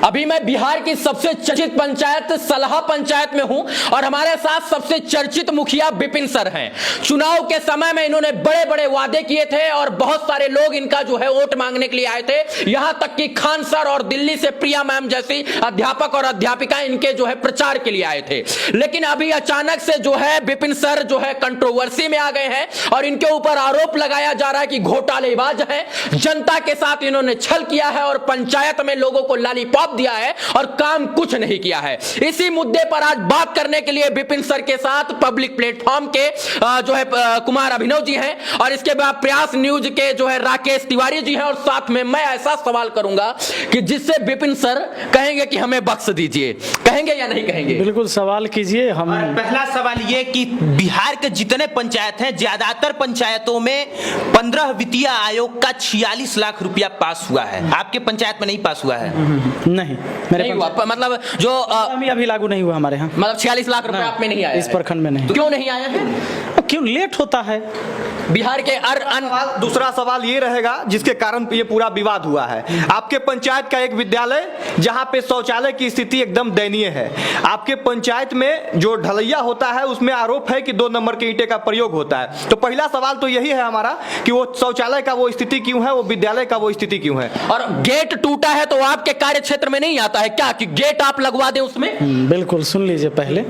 अभी मैं बिहार की सबसे चर्चित पंचायत सलहा पंचायत में हूं और हमारे साथ सबसे चर्चित मुखिया विपिन सर हैं। चुनाव के समय में इन्होंने बड़े बड़े वादे किए थे और बहुत सारे लोग इनका जो है वोट मांगने के लिए आए थे। यहां तक कि खान सर और दिल्ली से प्रिया मैम जैसी अध्यापक और अध्यापिका इनके जो है प्रचार के लिए आए थे। लेकिन अभी अचानक से जो है विपिन सर जो है कंट्रोवर्सी में आ गए हैं और इनके ऊपर आरोप लगाया जा रहा है कि घोटालेबाज है, जनता के साथ इन्होंने छल किया है और पंचायत में लोगों को लॉलीपॉप दिया है और काम कुछ नहीं किया है। इसी मुद्दे पर आज बात करने के लिए विपिन सर के साथ पब्लिक प्लेटफॉर्म के जो है कुमार अभिनव जी हैं और इसके बाद प्रयास न्यूज के जो है राकेश तिवारी जी हैं और साथ में मैं ऐसा सवाल करूंगा कि जिससे विपिन सर कहेंगे कि हमें बख्श दीजिए। कहेंगे या नहीं कहेंगे? बिल्कुल सवाल कीजिए। हम पहला सवाल ये कि बिहार के जितने पंचायत हैं ज्यादातर पंचायतों में 15 वित्तीय आयोग का 46 लाख रुपया पास हुआ है। आपके पंचायत में नहीं पास हुआ है? नहीं, मेरे नहीं हुआ। मतलब जो अभी लागू नहीं हुआ हमारे यहाँ। मतलब 46 लाख रुपए आप में नहीं आया इस प्रखंड में नहीं। तो क्यों नहीं आया है? क्यों लेट होता है? बिहार के दूसरा सवाल ये रहेगा जिसके कारण ये पूरा विवाद हुआ है। आपके पंचायत का एक विद्यालय जहां पे शौचालय की स्थिति एकदम दयनीय है। आपके पंचायत में जो ढलैया होता है उसमें आरोप है कि 2 नंबर के ईंटे का प्रयोग होता है। तो पहला सवाल तो यही है हमारा कि वो शौचालय का वो स्थिति क्यों है, वो विद्यालय का वो स्थिति क्यों है। और गेट टूटा है तो आपके कार्य क्षेत्र में नहीं आता है क्या कि गेट आप लगवा दें उसमें? बिल्कुल, सुन लीजिए। पहले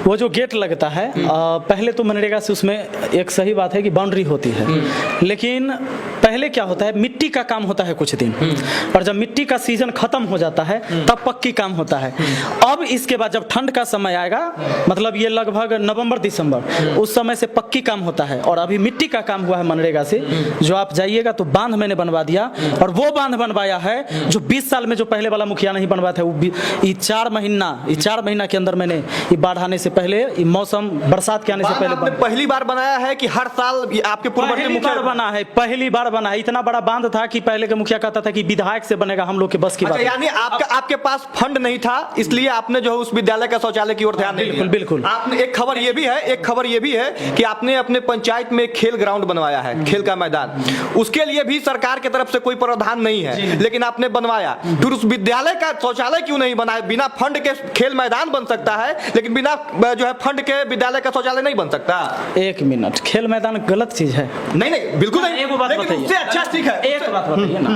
वो जो गेट लगता है पहले तो मनरेगा से उसमें एक सही बात है कि बाउंड्री होती है, लेकिन पहले क्या होता है मिट्टी का काम होता है कुछ दिन और जब मिट्टी का सीजन खत्म हो जाता है तब पक्की काम होता है। अब इसके बाद जब ठंड का समय आएगा मतलब ये लगभग नवंबर दिसंबर उस समय से पक्की काम होता है और अभी मिट्टी का काम हुआ है मनरेगा से। जो आप जाइएगा तो बांध मैंने बनवा दिया और वो बांध बनवाया है जो 20 साल में जो पहले वाला मुखिया नहीं बनवाया था। वो 4 महीना के अंदर मैंने ये बाढ़ आने से पहले मौसम बरसात के आने से पहले पहली बार बनाया है कि हर साल आपके पूर्ववर्ती मुखिया बना है? पहली बार बना है। इतना बड़ा बांध था कि पहले के मुखिया कहता था कि विधायक से बनेगा, हम लोग के बस की बात। यानी आपके पास फंड नहीं था इसलिए आपने जो है उस विद्यालय का शौचालय की ओर ध्यान नहीं दिया। बिल्कुल। आपने एक खबर ये भी है कि आपने अपने पंचायत में खेल ग्राउंड बनवाया है, खेल का मैदान। उसके लिए भी सरकार की तरफ से कोई प्रावधान नहीं है लेकिन आपने बनवाया। फिर उस विद्यालय का शौचालय क्यों नहीं बनाया? बिना फंड के खेल मैदान बन सकता है लेकिन बिना जो है फंड के विद्यालय का शौचालय नहीं बन सकता। 1 मिनट, खेल मैदान गलत चीज है? नहीं बिल्कुल नहीं। एक बात बताइए, उससे अच्छा ठीक है। एक बात बताइए ना,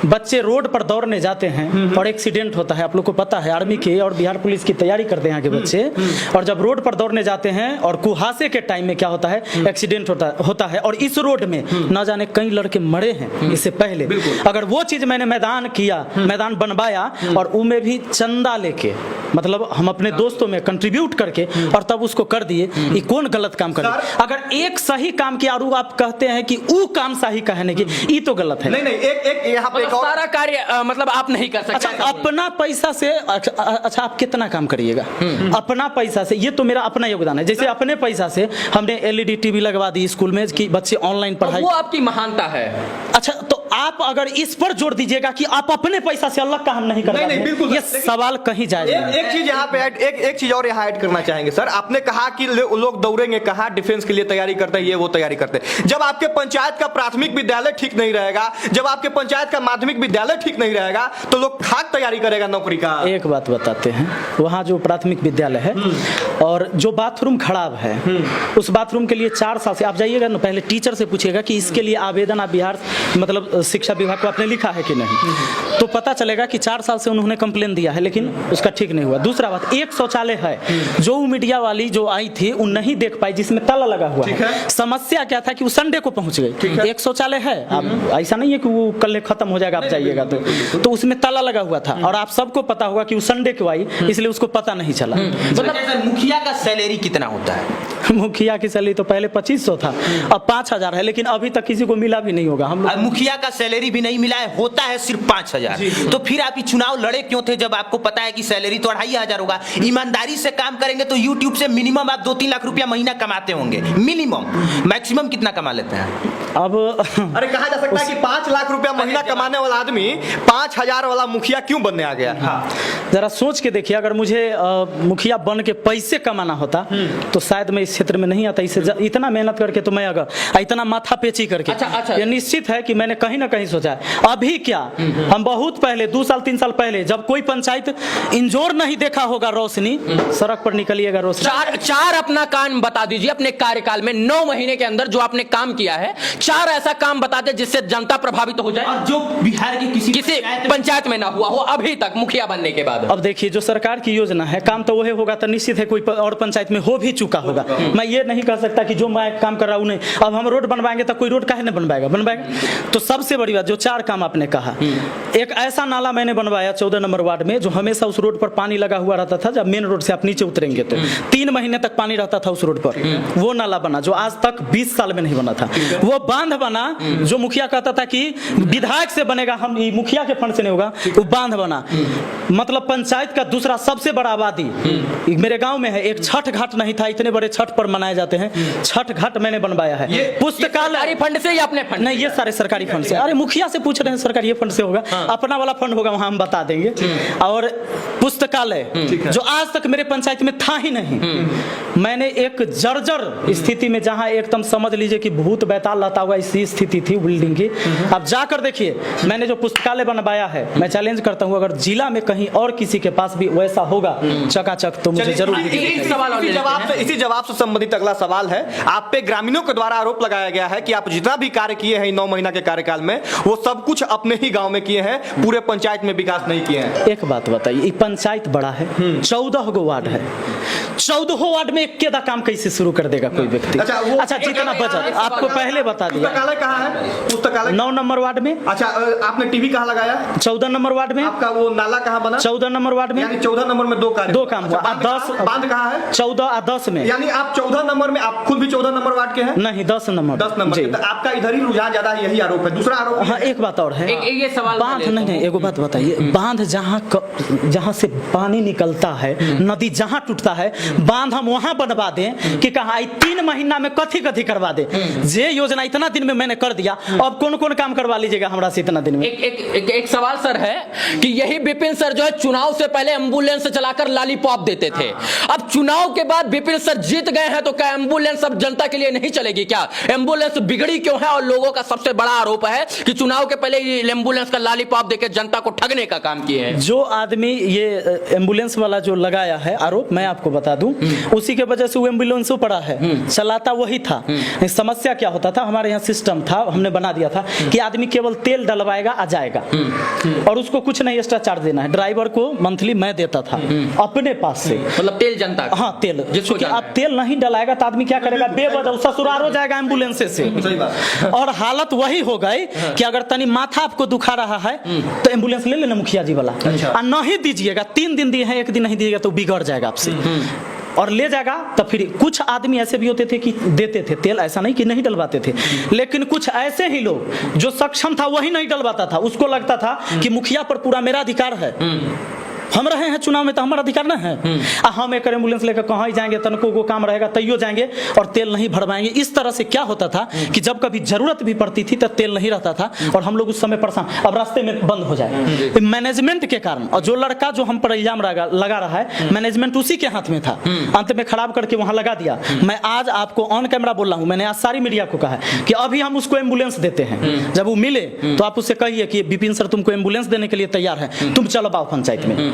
बच्चे रोड पर दौड़ने जाते हैं और एक्सीडेंट होता है। आप लोग को पता है आर्मी के और बिहार पुलिस की तैयारी करते हैं यहाँ के बच्चे, और जब रोड पर दौड़ने जाते हैं और कुहासे के टाइम में क्या होता है एक्सीडेंट होता है और इस रोड में न जाने कई लड़के मरे हैं इससे पहले। अगर वो चीज मैंने मैदान बनवाया और उनमें भी चंदा लेके मतलब हम अपने दोस्तों में कंट्रीब्यूट करके और तब उसको कर दिए, ये कौन गलत काम करे? अगर एक सही काम किया और आप कहते हैं कि वो काम सही कहने की, ये तो गलत है। नहीं एक यहाँ पे सारा कार्य मतलब आप नहीं कर सकते। अच्छा, अपना पैसा से अच्छा आप कितना काम करिएगा? अपना पैसा से, ये तो मेरा अपना योगदान है। जैसे अपने पैसा से हमने LED टीवी लगवा दी स्कूल में कि बच्चे ऑनलाइन पढ़ाई, वो आपकी महानता है। अच्छा, तो आप अगर इस पर जोर दीजिएगा कि आप अपने पैसा से अलग का हम नहीं करते, नहीं बिल्कुल, ये सवाल कहीं जाएगा। एक चीज यहाँ पे एक चीज और यहाँ ऐड करना चाहेंगे सर। आपने कहा कि लोग दौड़ेंगे, कहा डिफेंस के लिए तैयारी करते हैं, ये वो तैयारी करते हैं। जब आपके पंचायत का प्राथमिक विद्यालय ठीक नहीं रहेगा, जब आपके पंचायत का माध्यमिक विद्यालय ठीक नहीं रहेगा तो लोग खाक तैयारी करेगा नौकरी का। एक बात बताते हैं, वहाँ जो प्राथमिक विद्यालय है और जो बाथरूम खराब है उस बाथरूम के लिए 4 साल से आप जाइएगा ना, पहले टीचर से पूछिएगा कि इसके लिए आवेदन आप बिहार मतलब शिक्षा विभाग को आपने लिखा है कि नहीं, तो पता चलेगा कि 4 साल से उन्होंने कंप्लेन दिया है लेकिन उसका ठीक नहीं हुआ। दूसरा बात, एक शौचालय है जो मीडिया वाली जो आई थी वो नहीं देख पाई जिसमें ताला लगा हुआ है। समस्या क्या था कि वो संडे को पहुंच गई। एक शौचालय है, आप ऐसा नहीं है कि वो कल खत्म हो जाएगा, आप जाइएगा तो उसमें ताला लगा हुआ था और आप सबको पता होगा कि वो संडे को आई इसलिए उसको पता नहीं चला। मतलब मुखिया का सैलरी कितना होता है? मुखिया की सैलरी तो पहले 2500 था, अब 5000 है, लेकिन अभी तक किसी को मिला भी नहीं होगा। हम लोग मुखिया का सैलरी भी नहीं मिला है, होता है सिर्फ 5000। तो फिर आप ये चुनाव लड़े क्यों थे जब आपको पता है कि सैलरी तो 2500 होगा? ईमानदारी से काम करेंगे तो यूट्यूब से मिनिमम आप 2-3 लाख रुपया महीना कमाते होंगे, मिनिमम। मैक्सिमम कितना कमा लेते हैं? अब अरे कहा जा सकता है कि 5 लाख रुपया महीना कमाने वाला आदमी 5000 वाला मुखिया क्यों बनने आ गया? जरा सोच के देखिए, अगर मुझे मुखिया बन के पैसे कमाना होता तो शायद मैं इस क्षेत्र में नहीं आता, इससे इतना मेहनत करके तो मैं अगर इतना माथा पेची करके अच्छा। ये निश्चित है कि मैंने कहीं ना कहीं सोचा है। अभी क्या हम बहुत पहले 2 साल 3 साल पहले जब कोई पंचायत इंजोर नहीं देखा होगा रोशनी, सड़क पर निकलिएगा रोशनी। चार अपना काम बता दीजिए अपने कार्यकाल में 9 महीने के अंदर जो आपने काम किया है, 4 ऐसा काम बता दे जिससे जनता प्रभावित हो जाए और जो बिहार की किसी पंचायत में ना हुआ हो अभी तक मुखिया बनने के बाद। अब देखिए जो सरकार की योजना है काम तो वही होगा, तो निश्चित है कोई और पंचायत में हो भी चुका होगा। मैं ये नहीं कह सकता कि जो मैं काम कर रहा हूँ नहीं, अब हम रोड बनवाएंगे तो कोई रोड काहे नहीं बनवाएगा। तो सबसे बड़ी बात जो 4 काम आपने कहा, एक ऐसा नाला मैंने बनवाया 14 नंबर वार्ड में जो हमेशा उस रोड पर पानी लगा हुआ रहता था। जब मेन रोड से आप नीचे उतरेंगे तो 3 महीने तक पानी रहता था उस रोड पर। वो नाला बना जो आज तक 20 साल में नहीं बना था। वो बांध बना जो मुखिया कहता था कि विधायक से बनेगा, हम मुखिया के फंड से नहीं होगा, वो बांध बना। मतलब पंचायत का दूसरा सबसे बड़ा आबादी मेरे गांव में है। एक छठ घाट नहीं था, इतने बड़े छठ पर मनाए जाते हैं, छठ घाट मैंने बनवाया है। पुस्तकालय फंड से या अपने फंड? नहीं, ये सारे सरकारी फंड से। अरे मुखिया से पूछ रहे हैं, सरकारी फंड से होगा, अपना वाला फंड होगा वहां हम बता देंगे। और पुस्तकालय जो आज तक मेरे पंचायत में था ही नहीं, मैंने एक जर्जर स्थिति में जहां एकदम समझ लीजिए कि भूत बैताल रहता हुआ इसी स्थिति थी बिल्डिंग की। अब जाकर देखिए मैंने जो पुस्तकालय बनवाया है, मैं चैलेंज करता हूं अगर जिला में कहीं और किसी के पास भी वैसा होगा चकाचक तो मुझे जरूर इसी जवाब से संबंधित अगला सवाल है। आप पे ग्रामीणों के द्वारा आरोप लगाया गया है कि आप जितना भी कार्य किए हैं 9 महीना के कार्यकाल में वो सब कुछ अपने ही गांव में किए हैं, पूरे पंचायत में विकास नहीं किए हैं। एक बात बताइए, पंचायत बड़ा है, 14 गो वार्ड है, 14 वार्ड में एक केदा काम कैसे शुरू कर देगा कोई व्यक्ति? अच्छा जितना बजट आपको पहले बता दिया। पुस्तकालय कहाँ है? पुस्तकालय 9 नंबर वार्ड में। अच्छा आपने टीवी कहाँ लगाया? 14 नंबर वार्ड में। आपका वो नाला कहाँ बना? 14 नंबर वार्ड में। यानी 14 नंबर में 2 काम हुआ। 10 बांध कहाँ है? 14 और 10 में। यानी आप 14 नंबर में, आप खुद भी 14 नंबर वार्ड के हैं? नहीं 10 नंबर। 10 नंबर के, तो आपका इधर ही रुझान ज्यादा है, यही आरोप है। दूसरा आरोप हाँ एक बात और है, ये सवाल बांध नहीं, एगो बात बताइए, बांध जहाँ से पानी निकलता है, नदी जहाँ टूटता है, बांध हम वहाँ बनवा दें कि कहा 3 महीना में कथी करवा दे। जे योजना इतना दिन में मैंने कर दिया, अब कौन काम करवा लीजिएगा हमरा से इतना दिन में? एक सवाल सर है कि यही विपिन सर जो है चुनाव से पहले एम्बुलेंस चलाकर लॉलीपॉप देते थे। अब चुनाव के बाद विपिन सर जीत गए हैं तो क्या एम्बुलेंस अब जनता के लिए नहीं चलेगी क्या? एम्बुलेंस बिगड़ी क्यों है? और लोगों का सबसे बड़ा आरोप है कि चुनाव के पहले एम्बुलेंस का लॉलीपॉप देकर जनता को ठगने का काम किए हैं। जो आदमी ये एम्बुलेंस वाला जो लगाया है आरोप, मैं आपको बता दूं, उसी के वजह से वो एम्बुलेंस पड़ा है, चलाता वही था। समस्या क्या होता था, हमारे यहाँ सिस्टम था, हमने बना दिया था कि आदमी केवल तेल डलवाएगा आ जाएगा और उसको कुछ नहीं एक्स्ट्रा चार्ज देना है। ड्राइवर को मंथली मैं देता था अपने पास से, मतलब तेल जनता का? हाँ तेल, क्योंकि आप तेल नहीं डलाएगा तो आदमी क्या करेगा, बेवजह ससुराल हो जाएगा एम्बुलेंस से। और हालत वही हो गई कि अगर तनी माथा आपको दुखा रहा है तो एम्बुलेंस ले लेना मुखिया जी वाला, और नहीं दीजिएगा, 3 दिन दिए हैं, 1 दिन नहीं दिएगा तो बिगड़ जाएगा आपसे और ले जाएगा। तो फिर कुछ आदमी ऐसे भी होते थे कि देते थे तेल, ऐसा नहीं कि नहीं डलवाते थे, लेकिन कुछ ऐसे ही लोग जो सक्षम था वही नहीं डलवाता था। उसको लगता था कि मुखिया पर पूरा मेरा अधिकार है, हम रहे हैं चुनाव में तो हमारा अधिकार ना है, हम एक एम्बुलेंस लेकर कहाँ ही जाएंगे, तनको को काम रहेगा तैयो जाएंगे और तेल नहीं भरवाएंगे। इस तरह से क्या होता था कि जब कभी जरूरत भी पड़ती थी तो तेल नहीं रहता था और हम लोग उस समय परेशान, अब रास्ते में बंद हो जाए मैनेजमेंट के कारण। और जो लड़का जो हम पर इल्जाम लगा रहा है, मैनेजमेंट उसी के हाथ में था, अंत में खराब करके वहां लगा दिया। मैं आज आपको ऑन कैमरा बोल रहा हूं, मैंने आज सारी मीडिया को कहा कि अभी हम उसको एम्बुलेंस देते हैं, जब वो मिले तो आप उससे कहिए कि विपिन सर तुमको एम्बुलेंस देने के लिए तैयार है, तुम चलो आओ पंचायत में,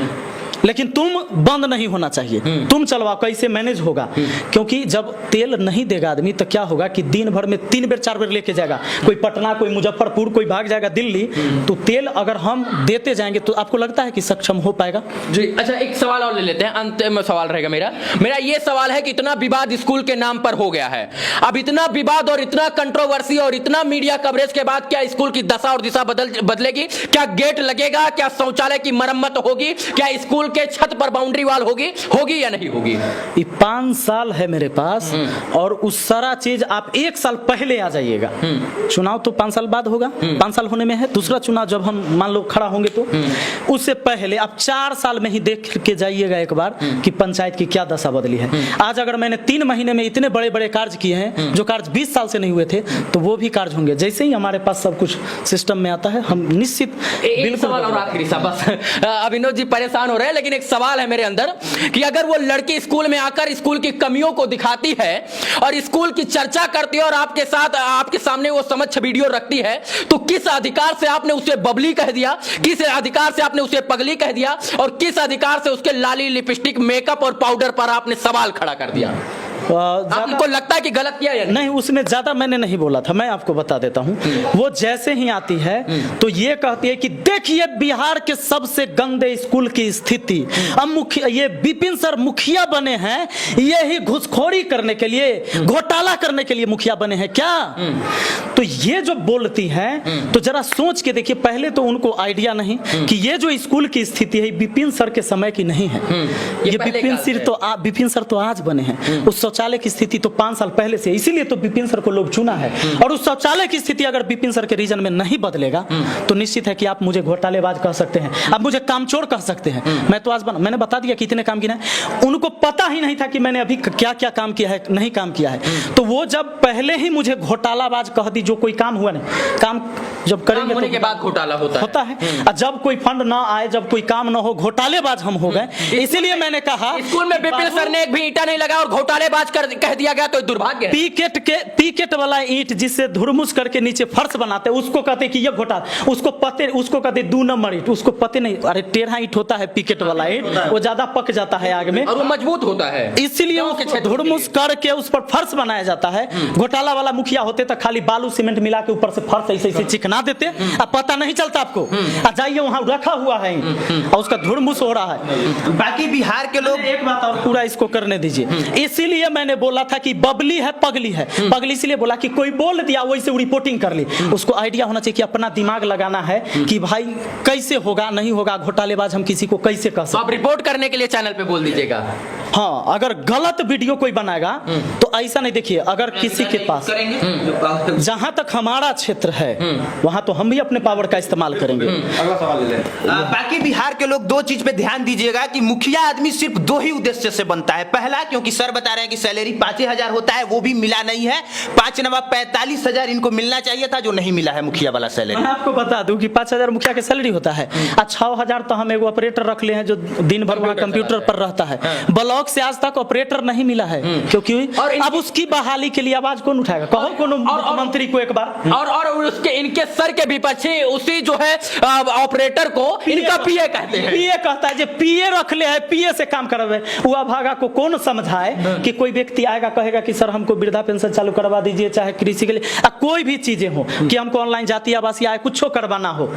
लेकिन तुम बंद नहीं होना चाहिए, तुम चलवाओ। कैसे मैनेज होगा? क्योंकि जब तेल नहीं देगा आदमी तो क्या होगा कि दिन भर में 3 बेर 4 बेर लेके जाएगा, कोई पटना, कोई मुजफ्फरपुर, कोई भाग जाएगा दिल्ली। तो तेल अगर हम देते जाएंगे तो आपको लगता है कि सक्षम हो पाएगा जी? अच्छा एक सवाल और ले लेते हैं, अंत में सवाल रहेगा मेरा ये सवाल है कि इतना विवाद स्कूल के नाम पर हो गया है, अब इतना विवाद और इतना कंट्रोवर्सी और इतना मीडिया कवरेज के बाद क्या स्कूल की दशा और दिशा बदलेगी? क्या गेट लगेगा? क्या शौचालय की मरम्मत होगी? क्या स्कूल के छत पर बाउंड्री वॉल होगी या नहीं होगी? ये 5 साल है मेरे पास और उस सारा चीज आप 1 साल पहले आ जाइएगा। चुनाव तो 5 साल बाद होगा, 5 साल होने में है, दूसरा चुनाव जब हम मान लो खड़ा होंगे तो उससे पहले आप 4 साल में ही देख के जाइएगा एक बार कि पंचायत की क्या दशा बदली है। आज अगर मैंने 3 महीने में इतने बड़े बड़े कार्य किए हैं जो कार्य 20 साल से नहीं हुए थे, तो वो भी कार्य होंगे। जैसे ही हमारे पास सब कुछ सिस्टम में आता है हम निश्चित। बिल्कुल। सवाल और आखिरी सा बस, अभिनव जी परेशान हो रहे हैं लेकिन एक सवाल है मेरे अंदर कि अगर वो लड़की स्कूल में आकर स्कूल की कमियों को दिखाती है और स्कूल की चर्चा करती है और आपके साथ आपके सामने वो समक्ष वीडियो रखती है, तो किस अधिकार से आपने उसे बबली कह दिया, किस अधिकार से आपने उसे पगली कह दिया और किस अधिकार से उसके लाली, लिपस्टिक, मेकअप और पाउडर पर आपने सवाल खड़ा कर दिया? आपको लगता है कि गलत किया या नहीं? उसमें ज्यादा मैंने नहीं बोला था, मैं आपको बता देता हूं। वो जैसे ही आती है तो ये कहती है कि देखिए बिहार के सबसे गंदे स्कूल की स्थिति, अब मुखिया, ये विपिन सर मुखिया बने हैं, ये ही घुसखोरी करने के लिए, घोटाला करने के लिए मुखिया बने हैं क्या? तो ये जो बोलती है तो जरा सोच के देखिए, पहले तो उनको आइडिया नहीं कि ये जो स्कूल की स्थिति है विपिन सर के समय की नहीं है। ये विपिन सर तो आज बने हैं। उस शौचालय की स्थिति तो 5 साल पहले से, इसीलिए तो विपिन सर को लोग चुना है। और उस शौचालय की स्थिति अगर विपिन सर के रीजन में नहीं बदलेगा तो निश्चित है कि आप मुझे घोटालेबाज कह सकते हैं, आप मुझे कामचोर कह सकते हैं। मैं तो आज मैंने बता दिया कितने काम किए हैं। उनको पता ही नहीं था कि मैंने अभी क्या क्या काम किया है, नहीं काम किया है। तो वो जब पहले ही मुझे घोटालाबाज कह दी, जो कोई काम हुआ नहीं, काम जब करेंगे होने के बाद घोटाला होता है। और जब कोई फंड ना आए, जब कोई काम ना हो, घोटालेबाज हम हो गए। इसीलिए मैंने कहा स्कूल में विपिन सर ने एक भी ईंटा नहीं लगा और घोटालेबाज कह दिया गया, तो दुर्भाग्य है। पीकेट वाला ईंट जिससे धुरमुस करके नीचे फर्श बनाते हैं, उसको कहते कि ये घोटाला, उसको कहते 2 नंबर ईंट, उसको पते नहीं। अरे टेढ़ा ईंट होता है पीकेट वाला ईंट, वो ज्यादा पक जाता है आग में और वो मजबूत होता है, इसलिए उसको धुरमुस करके उस पर फर्श बनाया जाता है। घोटाला वाला मुखिया होते तो खाली बालू सीमेंट मिला के ऊपर से फर्श ऐसे ऐसे चिकना देते, अब पता नहीं चलता आपको। जाइए वहां रखा हुआ है और उसका धुरमुस हो रहा है। बाकी बिहार के लोग, एक बात और पूरा इसको करने दीजिए। इसीलिए मैंने बोला था कि बबली है, पगली है। पगली इसलिए बोला कि कोई बोल दिया वैसे रिपोर्टिंग कर ली। उसको आइडिया होना चाहिए कि अपना दिमाग लगाना है कि भाई कैसे होगा, नहीं होगा, घोटालेबाज हम किसी को कैसे कह सकते। आप रिपोर्ट करने के लिए चैनल पे बोल दीजिएगा। हाँ, अगर गलत वीडियो कोई बनाएगा तो ऐसा नहीं, देखिए अगर किसी के पास, जहां तक हमारा क्षेत्र है वहां तो हम भी अपने पावर का इस्तेमाल करेंगे। अगला सवाल ले लें। बाकी बिहार के लोग 2 चीज पे ध्यान दीजिएगा कि मुखिया आदमी सिर्फ 2 ही उद्देश्य से बनता है। पहला, क्योंकि सर बता रहे हैं कि सैलरी 5,000 होता है, वो भी मिला नहीं है। 5 नवा 45,000 इनको मिलना चाहिए था, जो नहीं मिला है मुखिया वाला सैलरी। मैं आपको बता दूं कि 5,000 मुखिया की सैलरी होता है। 6,000 तो हम एक ऑपरेटर रख ले हैं जो दिन भर वहाँ कंप्यूटर पर रहता है। ब्लॉक से आज तक ऑपरेटर नहीं मिला है, क्योंकि अब उसकी बहाली के लिए आवाज कौन उठाएगा? कहो कोनो मंत्री को एक बार। और उसके इनके सर के भी पीछे उसी जो है ऑपरेटर को इनका पीए कहते हैं। पीए कहता है, जो पीए रख ले है, पीए से काम करवे। वो अभागा को कौन समझाए कि कोई व्यक्ति आएगा कहेगा कि सर हमको वृद्धा पेंशन चालू करवा दीजिए, चाहे कृषि के लिए कोई भी चीजें हो, कि हमको ऑनलाइन जाति आवासीय आय कुछ करवाना हो,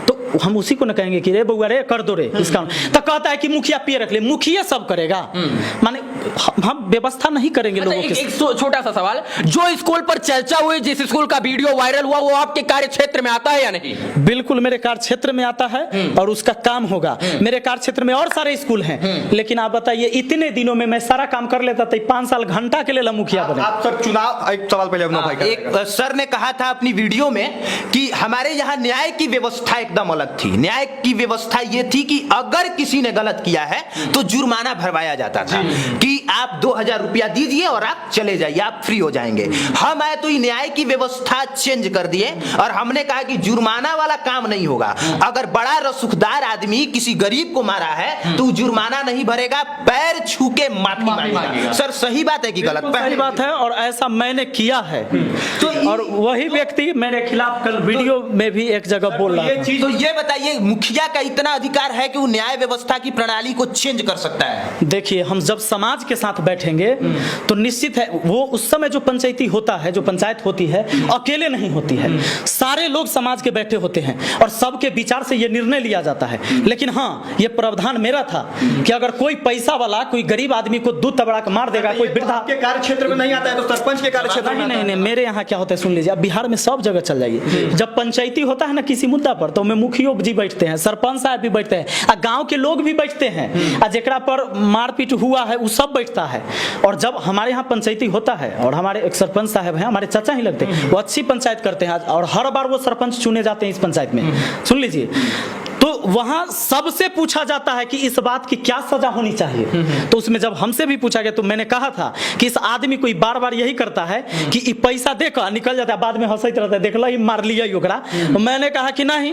तो हम उसी को न कहेंगे कि रे बउआ रे कर दो रे इसका। तो कहता है कि मुखिया पीए रख ले, मुखिया सब करेगा, माने हम व्यवस्था नहीं करेंगे लोगों के। एक छोटा सा सवाल, जो स्कूल पर चर्चा हुई, जिस स्कूल का वीडियो वायरल हुआ, वो आपके कार्य क्षेत्र में आता है या नहीं? बिल्कुल मेरे कार्य क्षेत्र में आता है और उसका काम होगा। मेरे कार्य क्षेत्र में और सारे स्कूल हैं, लेकिन आप बताइए इतने दिनों में मैं सारा काम कर लेता था, 5 साल घंटा के लिए मुखिया बने। आप सर चुनाव, एक सवाल पहले अपना भाई का। एक सर ने कहा था अपनी वीडियो में कि हमारे यहाँ न्याय की व्यवस्था एकदम अलग थी। न्याय की व्यवस्था ये थी कि अगर किसी ने गलत किया है तो जुर्माना भरवाया जाता था कि आप 2,000 रुपया दीजिए और आप चले जाइए, आप फ्री हो जाएंगे। हम आए तो न्याय की व्यवस्था चेंज कर दिए और हमने कहा कि जुर्माना वाला काम नहीं होगा। अगर बड़ा रसूखदार आदमी किसी गरीब को मारा है तो जुर्माना नहीं भरेगा, पैर छू के माफी मांगेगा। सर सही बात है कि गलत? सही बात है, और ऐसा मैंने किया है। तो और वही व्यक्ति मेरे खिलाफ कल वीडियो में भी एक जगह बोल रहा था। तो ये बताइए, मुखिया का इतना अधिकार है कि वो न्याय व्यवस्था की प्रणाली को चेंज कर सकता है? देखिए, हम जब समाज के साथ बैठेंगे तो निश्चित है वो उस समय जो पंचायती होता है, जो पंचायत होती है, अकेले नहीं होती है, सारे लोग समाज के बैठे होते हैं और सबके विचार से ये निर्णय लिया जाता है। लेकिन हाँ, ये प्रावधान मेरा था कि अगर कोई पैसा वाला कोई गरीब आदमी को दूध तबड़ा के मार देगा, कोई वृद्धा आपके कार्य क्षेत्र में नहीं आता है तो सरपंच के कार्य क्षेत्र में? नहीं, मेरे यहाँ क्या होता है सुन लीजिए, अब बिहार में सब जगह चल जाइए, जब पंचायती होता है ना किसी मुद्दा पर, तो मुखियो जी बैठते हैं, सरपंच साहब भी बैठते हैं, गांव के लोग भी बैठते हैं, जेकरा पर मारपीट हुआ है वो सब बैठता है। और जब हमारे यहाँ पंचायती होता है और हमारे एक सरपंच साहब हैं, हमारे चाचा ही लगते हैं, वो अच्छी पंचायत करते हैं और हर बार वो सरपंच चुने जाते हैं इस पंचायत में, सुन लीजिए। तो वहां सबसे पूछा जाता है कि इस बात की क्या सजा होनी चाहिए। तो उसमें जब हमसे भी पूछा गया तो मैंने कहा था कि इस आदमी कोई बार बार यही करता है कि ई पैसा देकर निकल जाता है, बाद में हंसते रहता है, देखला ही मार लिया ही ओकरा। तो मैंने कहा कि नहीं,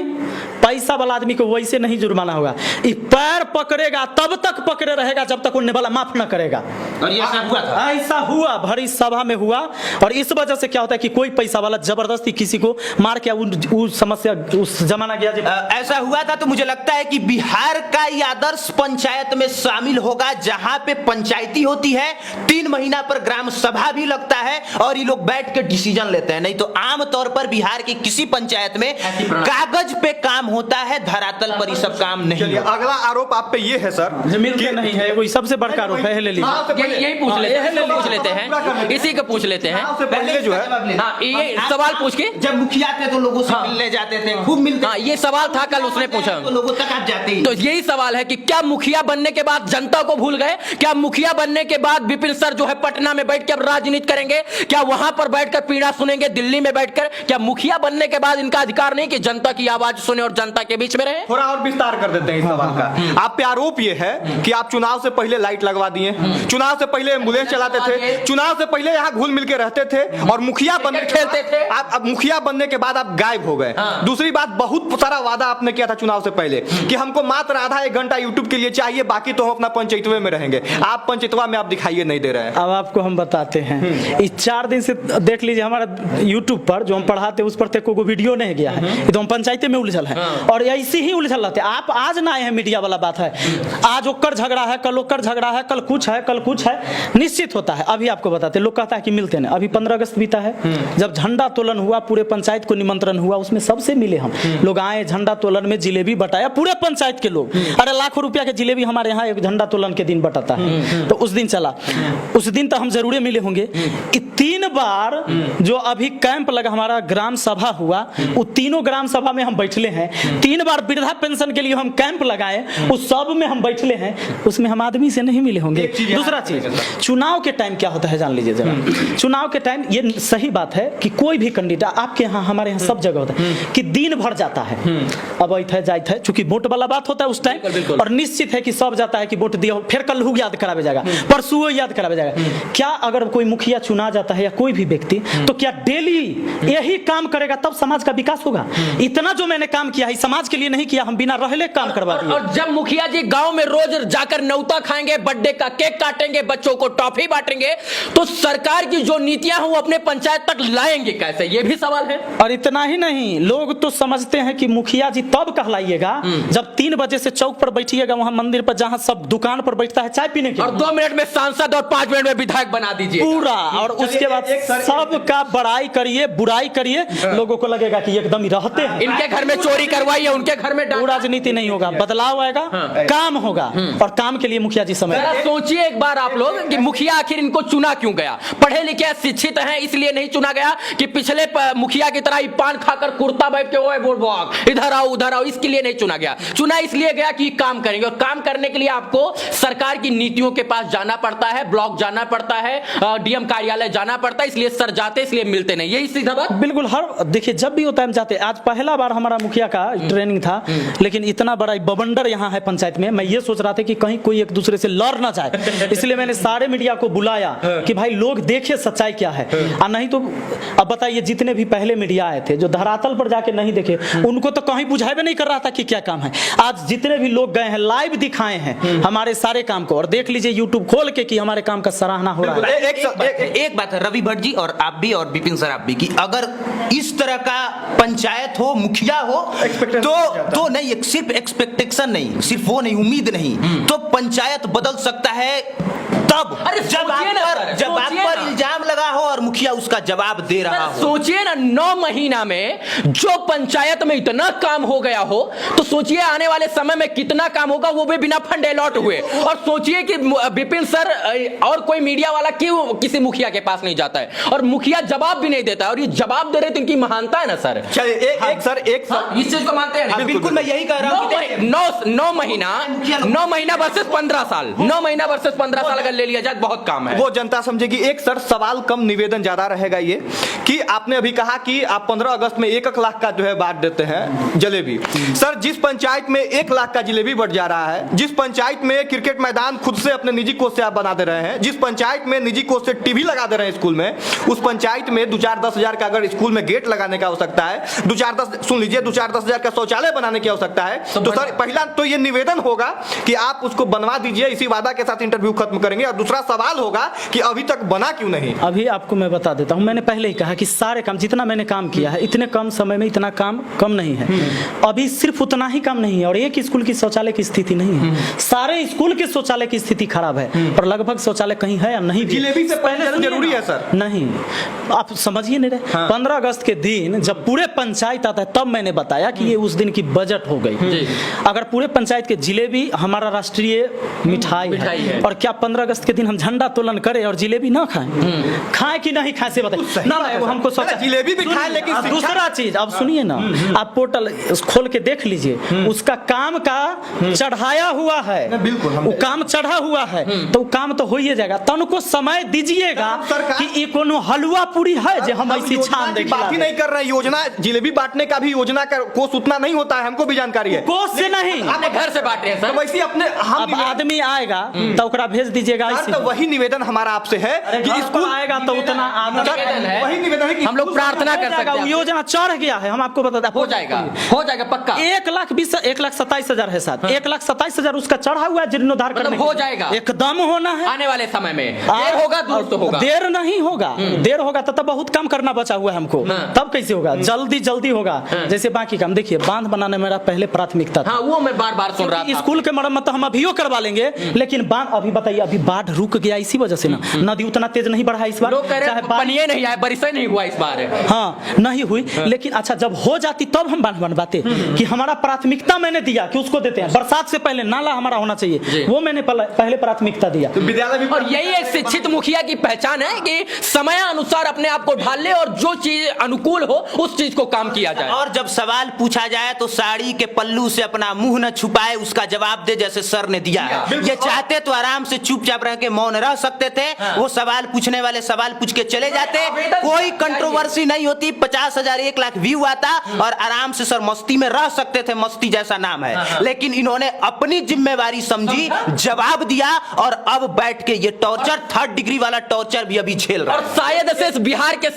पैसा वाला आदमी को वैसे नहीं जुर्माना होगा, ई पैर पकड़ेगा तब तक पकड़े रहेगा जब तक उन्हें वाला माफ न करेगा। और ये ऐसा हुआ था? ऐसा हुआ, भरी सभा में हुआ। और इस वजह से क्या होता है कि कोई पैसा वाला जबरदस्ती किसी को मार के उस समस्या उस जमाना गया ऐसा हुआ था। तो मुझे लगता है कि बिहार का ये आदर्श पंचायत में शामिल होगा, जहां पे पंचायती होती है, 3 महीना पर ग्राम सभा भी लगता है और ये लोग बैठ के डिसीजन लेते हैं। नहीं तो आम तौर पर बिहार की किसी पंचायत में कागज पे काम होता है, धरातल पर ये सब काम नहीं चलिए, होता। अगला आरोप आप पे ये है सर, जमीन के नहीं है, वही सबसे बड़का आरोप है। ले लीजिए, यही पूछ लेते हैं, पूछ लेते हैं, इसी को पूछ लेते हैं। पहले जो है, हाँ, ये सवाल पूछ के जब मुखिया थे तो लोगों से मिलने जाते थे, खूब मिलते। हाँ, ये सवाल था, कल उसने पूछा तो लोगों तक आप जाते ही। तो यही सवाल है कि क्या मुखिया बनने के बाद जनता को भूल गए? क्या मुखिया बनने के बाद विपिन सर जो है पटना में बैठ के अब राजनीति करेंगे? क्या वहां पर बैठकर पीड़ा सुनेंगे दिल्ली में बैठकर? क्या मुखिया बनने के बाद इनका अधिकार नहीं कि जनता की आवाज सुने और जनता के बीच में रहे? थोड़ा और विस्तार कर देते हैं इस सवाल का। आप पे आरोप ये है कि आप चुनाव से पहले लाइट लगवा दिए, चुनाव से पहले एम्बुलेंस चलाते थे, चुनाव से पहले यहाँ घुल मिल के रहते थे, और मुखिया बनने खेलते थे। आप अब मुखिया बनने के बाद आप गायब हो गए। दूसरी बात, बहुत सारा वादा आपने किया था चुनाव से पहले कि हमको मात्र आधा 1 घंटा यूट्यूब के लिए चाहिए, बाकी तो हम अपना पंचायतवे में रहेंगे। आप पंचायतवा में आप दिखाइए नहीं दे रहे हैं। अब आपको हम बताते हैं, इस 4 दिन से देख लीजिए हमारा यूट्यूब पर जो हम पढ़ाते उस पर को वीडियो नहीं गया है। ये तो हम पंचायती में उलझल है और ऐसे ही उलझल रहते। आप आज ना आए हैं, मीडिया वाला बात है, आज ओकर झगड़ा है, कल ओकर झगड़ा है, कल कुछ है, कल कुछ है, निश्चित होता है। अभी आपको बताते, लोग कहता है कि मिलते नहीं। अभी 15 अगस्त बीता है, जब झंडा तोलन हुआ, पूरे पंचायत को निमंत्रण हुआ, उसमें सबसे मिले हम लोग, आए झंडा तोलन में, जिलेबी बटाया पूरे पंचायत के लोग। अरे लाखों रुपया के जिलेबी हमारे यहाँ एक झंडा तोलन के दिन बटाता है। तो उस दिन चला, उस दिन तो हम जरूर मिले होंगे। 3 बार जो अभी कैंप लगा, हमारा ग्राम सभा हुआ, वो तीनों ग्राम सभा में हम बैठले हैं। 3 बार वृद्धा पेंशन के लिए हम कैंप लगाए, उस सब में हम बैठले हैं, उसमें हम आदमी से नहीं मिले होंगे। दूसरा चीज, चुनाव के टाइम क्या होता है जान लीजिए जरा। चुनाव के टाइम ये सही बात है कि कोई भी कैंडिडेट आपके यहाँ, हमारे यहाँ सब जगह होता है कि दिन भर जाता है, अब ऐसा जाता है, चूंकि वोट वाला बात होता है उस टाइम, और निश्चित है कि सब जाता है कि वोट दिया, फिर कल याद करावे जाएगा, परसों याद करावे जाएगा। क्या अगर कोई मुखिया चुना जाता है या कोई भी व्यक्ति, तो क्या डेली यही काम करेगा तब समाज का विकास होगा? इतना जो मैंने काम किया है समाज के लिए नहीं किया, हम बिना रहले काम करवा दिए। और जब मुखिया जी गांव में रोज जाकर न्योता खाएंगे, बर्थडे का केक काटेंगे, बच्चों को टॉफी बांटेंगे, तो सरकार की जो नीतियां हैं वो अपने पंचायत तक लाएंगे कैसे? ये भी सवाल है। और इतना ही नहीं, लोग तो समझते हैं कि मुखिया जी तब कहलाइएगा जब 3 बजे से चौक पर बैठिएगा, वहां मंदिर पर जहां सब दुकान पर बैठता है चाय पीने के, और 2 मिनट में सांसद और 5 मिनट में विधायक बना दीजिए पूरा। और उसके बाद सबका बड़ाई करिए, बुराई करिए, लोगों को लगेगा कि एकदम ही रहते हैं। इनके घर में चोरी करवाइए, उनके घर में राजनीति नहीं होगा, बदलाव आएगा, काम होगा, और काम के लिए मुखिया जी समय। जरा सोचिए एक बार आप लोग कि मुखिया आखिर इनको चुना क्यों गया? पढ़े लिखे शिक्षित हैं इसलिए नहीं चुना गया कि पिछले मुखिया की तरह पान खाकर कुर्ता बैठ के ओए बोल बॉक इधर आओ उधर आओ, इसके लिए नहीं चुना गया। चुना इसलिए गया कि काम करेंगे, और काम करने के लिए आपको सरकार की नीतियों के पास जाना पड़ता है, ब्लॉक जाना पड़ता है, डीएम कार्यालय जाना पड़ता है, इसलिए सर जाते, इसलिए मिलते नहीं। यही सीधा बात। बिल्कुल, हर देखिए जब भी होता है हम जाते। आज पहला बार हमारा मुखिया का ट्रेनिंग था, लेकिन इतना बड़ा बवंडर यहाँ है पंचायत में, मैं ये सोच रहा था कि कहीं कोई एक दूसरे से लड़ ना जाए, इसलिए मैंने सारे मीडिया को बुलाया कि भाई लोग देखे सच्चाई क्या है। और नहीं तो अब बताइए, जितने भी पहले मीडिया आए थे जो धरातल पर जाके नहीं देखे, उनको तो कहीं बुझाए नहीं कर रहा था कि क्या काम है। आज जितने भी लोग गए हैं लाइव दिखाए हैं हमारे सारे काम को, और देख लीजिए यूट्यूब खोल के कि हमारे काम का सराहना हो रहा है। एक बात है रवि भट्ट जी और आप भी और विपिन सर आप भी, कि अगर इस तरह का पंचायत हो, मुखिया हो, तो नहीं, सिर्फ एक्सपेक्टेशन नहीं, सिर्फ वो नहीं, उम्मीद नहीं, तो पंचायत बदल सकता है तब जब आप पर इल्जाम लगा हो और मुखिया उसका जवाब दे रहा हो। सोचिए ना, 9 महीना में जो पंचायत में इतना काम हो गया हो, तो सोचिए आने वाले समय में कितना काम होगा, वो भी बिना फंड अलॉट हुए। और सोचिए कि विपिन सर और कोई मीडिया वाला क्यों किसी मुखिया के पास नहीं जाता है, और मुखिया जवाब भी नहीं देता है, और ये जवाब दे रहे तो इनकी महानता है ना सर। चलिए एक सर इस चीज को मानते हैं? बिल्कुल, मैं यही कह रहा हूँ। 9 महीना वर्सेस 15 साल, 9 महीना वर्सेस 15 साल अगर ले लिया जाए, बहुत काम है। वो जनता समझेगी। एक सर सवाल कम निवेदन ज्यादा रहेगा ये कि आपने अभी कहा कि आप 15 अगस्त में 1 लाख का जो है बांट देते हैं जलेबी। सर जिस पंचायत में 1 लाख का जलेबी बढ़ जा रहा है, जिस पंचायत में क्रिकेट मैदान खुद से अपने निजी कोष से आप बना दे रहे हैं, जिस पंचायत में निजी कोष से टीवी लगा दे रहे हैं स्कूल में, उस पंचायत में 2-4-10 हजार का अगर स्कूल में गेट लगाने का आवश्यकता है, 2-4-10 हजार का शौचालय बनाने की आवश्यकता है, तो सर पहला तो ये निवेदन होगा कि आप उसको बनवा दीजिए, इसी वादा के साथ इंटरव्यू खत्म करेंगे। और दूसरा सवाल होगा कि अभी तक बना क्यों नहीं? अभी आपको मैं बता देता हूं, मैंने पहले ही कहा कि सारे काम जितना मैंने काम किया है, इतने कम समय में इतना काम कम नहीं है। अभी सिर्फ उतना ही काम नहीं है, और एक स्कूल की शौचालय की स्थिति नहीं है, सारे स्कूल के शौचालय की स्थिति खराब है। और लगभग शौचालय कहीं है या नहीं भी। जिलेबी से पहले जरूरी है सर? नहीं, आप समझिए नहीं रहे। 15 अगस्त के दिन जब पूरे पंचायत आता है तब मैंने बताया कि ये उस दिन की बजट हो गई। अगर पूरे पंचायत के जिलेबी हमारा राष्ट्रीय मिठाई है, और क्या 15 अगस्त के दिन हम झंडा तोलन करें और जिलेबी ना खाएं? खाएं कि नहीं खाएं से बताइए ना। वो हमको जिलेबी भी खाएं, लेकिन दूसरा चीज अब सुनिए ना, आप पोर्टल खोल के देख लीजिए, उसका काम का चढ़ाया हुआ है, बिल्कुल वो काम चढ़ा हुआ है, तो काम तो हो ही जाएगा। तनको समय दीजिएगा कि ये कोनो हलवा पूरी है जो हम ऐसी छान देंगे। बात ही नहीं कर रहे हैं। योजना जिलेबी बांटने का भी योजना का कोष उतना नहीं होता है, हमको भी जानकारी है। कोष से नहीं, अपने घर से बांट रहे हैं सर। तो वैसे अपने अब आदमी आएगा तो ओकरा भेज दीजिएगा। तो वही निवेदन हमारा आपसे है कि स्कूल आएगा तो उतना वही निवेदन है कि हम लोग प्रार्थना कर सकते हैं। योजना चढ़ गया है, हम आपको बता दें, हो जाएगा पक्का। 1,27,000 है साथ, 1,27,000 उसका चढ़ा हुआ है जीर्णोद्धार करने, हो जाएगा एकदम होना है। आने वाले समय में देर होगा, दूर तो होगा, देर नहीं होगा। देर होगा तो तब बहुत काम करना बचा हुआ है हमको, तब कैसे होगा? जल्दी होगा। जैसे बाकी काम देखिए, बांध बनाने मेरा पहले प्राथमिकता था। वो मैं बार सुन रहा था। स्कूल के मरम्मत हम अभी करवा लेंगे, लेकिन बांध अभी बताइए, अभी बाढ़ रुक गया इसी वजह से ना, नदी उतना तेज नहीं बढ़ा इस बार। लोग कह रहे हैं पानी नहीं आया, बारिश नहीं हुआ इस बार। हाँ नहीं हुई, लेकिन अच्छा जब हो जाती तब हम बांध बनवाते कि हमारा प्राथमिकता मैंने दिया कि उसको देते हैं। बरसात से पहले नाला हमारा होना चाहिए, वो मैंने पहले प्राथमिकता दिया। विद्यालय भी, और यही एक शिक्षित मुखिया की पहचान है कि समय अनुसार अपने आप को ढाल ले और जो चीज अनुकूल हो उस चीज को काम किया जाए। और जब सवाल पूछा जाए तो साड़ी के पल्लू से अपना मुंह न छुपाए, उसका जवाब दे जैसे सर ने दिया है। ये चाहते तो आराम से चुपचाप रह के मौन रह सकते थे, वो सवाल पूछने वाले सवाल पूछ के चले जाते, कोई कंट्रोवर्सी नहीं होती, 50,000 1 लाख व्यू आता और आराम से सर मस्ती में रह सकते थे, मस्ती जैसा नाम है। लेकिन इन्होंने अपनी जिम्मेवारी समझी, जवाब दिया, और अब बैठ के ये टॉर्चर, 3rd डिग्री वाला टॉर्चर भी अभी झेल रहा और शायद से बिहार के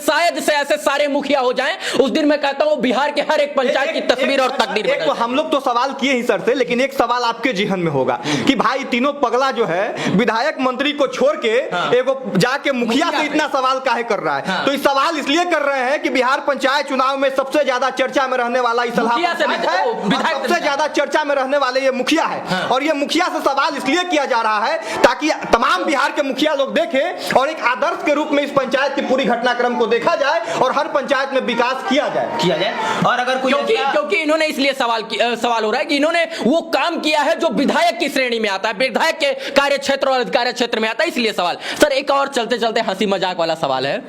ऐसे सारे मुखिया हो जाएं, उस दिन मैं कहता हूं बिहार के हर एक पंचायत की तस्वीर और तकदीर एक तो हम लोग तो सवाल किए ही सर से, लेकिन एक सवाल आपके जेहन में होगा कि भाई तीनों पगला जो है विधायक मंत्री को छोड़ के एगो जाके मुखिया से इतना सवाल काहे कर रहा है? तो इस सवाल इसलिए कर रहे हैं कि बिहार पंचायत चुनाव में सबसे ज्यादा चर्चा में रहने वाला सबसे ज्यादा चर्चा में रहने वाले ये मुखिया है। और ये मुखिया से सवाल इसलिए किया जा रहा है ताकि तमाम बिहार के मुखिया लोग देखें और एक आदर्श के रूप में इस पंचायत की पूरी घटनाक्रम को देखा जाए और हर पंचायत में विकास किया जाए। और अगर कोई क्योंकि इन्होंने इसलिए सवाल हो रहा है कि इन्होंने वो काम किया है जो विधायक की श्रेणी में आता है, विधायक के कार्य क्षेत्र और अधिकार क्षेत्र में आता है, इसलिए सवाल। सर एक और चलते चलते हंसी मजाक वाला सवाल है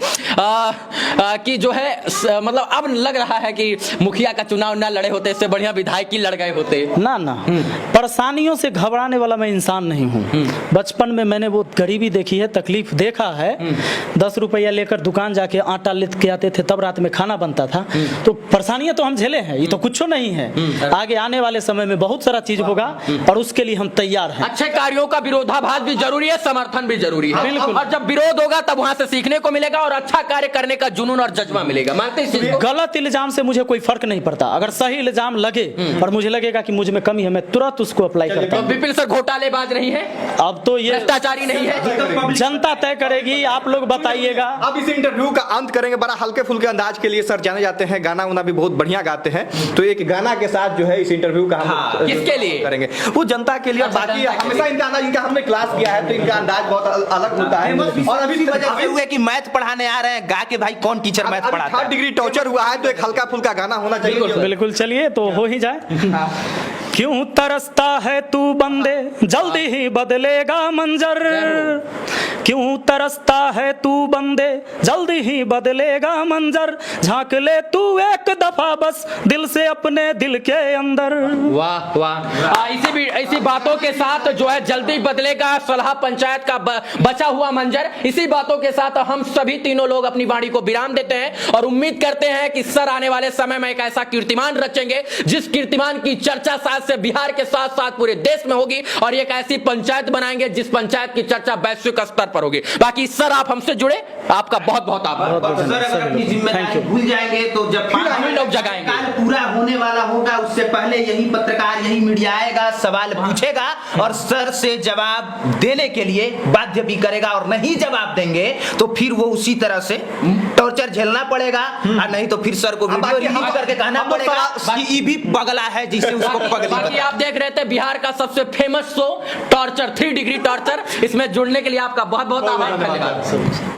कि जो है मतलब अब लग रहा है कि मुखिया का चुनाव ना लड़े होते, इससे बढ़िया विधायक ही लड़ गए होते। ना परेशानियों से घबराने वाला मैं इंसान नहीं हूँ। बचपन में मैंने वो गरीबी देखी है, तकलीफ देखा है। 10 रुपया लेकर दुकान जाके आटा लेके आते थे, तब रात में खाना बनता था। तो परेशानियां तो हम झेले हैं, ये तो कुछ नहीं है। आगे आने वाले समय में बहुत सारा चीज होगा और उसके लिए हम तैयार हैं। अच्छे कार्यों का विरोधाभास भी जरूरी है, समर्थन भी जरूरी है। बिल्कुल। और जब विरोध होगा तब वहां से सीखने को मिलेगा और अच्छा कार्य करने का जुनून और जज्बा मिलेगा। मानते हैं गलत इल्जाम से मुझे कोई फर्क नहीं पड़ता। अगर सही इल्जाम लगे और मुझे लगेगा कि मुझ में कमी है, मैं तुरंत उसको अप्लाई करता हूं। विपिन सर घोटालेबाज नहीं है, अब तो ये भ्रष्टाचारी नहीं है, जनता तय करेगी। आप लोग बताइएगा। अब इस इंटरव्यू का अंत करेंगे बड़ा हल्के फुल्के अंदाज के लिए। सर जाने जाते हैं, गाना उना भी बहुत बढ़िया गाते हैं, तो एक गाना के साथ जो है इस इंटरव्यू का हम किसके लिए करेंगे? वो जनता के लिए। बाकी हमेशा इनका अंदाज, इनका हमने क्लास किया है तो इनका अंदाज बहुत अलग होता है। और अभी वजह से हुए कि मैथ पढ़ाने आ रहे हैं, गा के भाई कौन टीचर मैथ पढ़ाता है? 3rd डिग्री टॉर्चर हुआ है तो एक हल्का फुल्का गाना होना चाहिए। बिल्कुल चलिए तो हो ही जाए। क्यों तरसता है तू बंदे, जल्दी ही बदलेगा मंजर। क्यों तरसता है तू बंदे, जल्दी ही बदलेगा मंजर, झांक ले तू एक दफा बस दिल से अपने दिल के अंदर। वाह वाह। इसी बातों के साथ जो है जल्दी बदलेगा सलहा पंचायत का बचा हुआ मंजर, इसी बातों के साथ हम सभी तीनों लोग अपनी वाणी को विराम देते हैं और उम्मीद करते हैं कि सर आने वाले समय में एक ऐसा कीर्तिमान रचेंगे जिस कीर्तिमान की चर्चा शायद से बिहार के साथ साथ पूरे देश में होगी और एक ऐसी पंचायत बनाएंगे जिस पंचायत की चर्चा वैश्विक स्तर पर होगी। बाकी सर आप हमसे जुड़े, आपका बहुत बहुत आभार। सर अगर अपनी जिम्मेदारी भूल जाएंगे तो जब हम ही लोग जगाएंगे। काल पूरा होने वाला होगा उससे पहले यही पत्रकार यही मीडिया आएगा, सवाल पूछेगा और सर से जवाब देने के लिए बाध्य भी करेगा और नहीं जवाब देंगे तो फिर वो उसी तरह से टॉर्चर झेलना पड़ेगा और नहीं तो फिर सर को वीडियो रिलीज करके कहना पड़ेगा कि ये भी पगला है जिसे उसको पगली। बाकी आप देख रहे थे बिहार का सबसे famous show torture 3 degree torture, इसमें जुड़ने के लिए आपका बहुत बहुत आभार। धन्यवाद।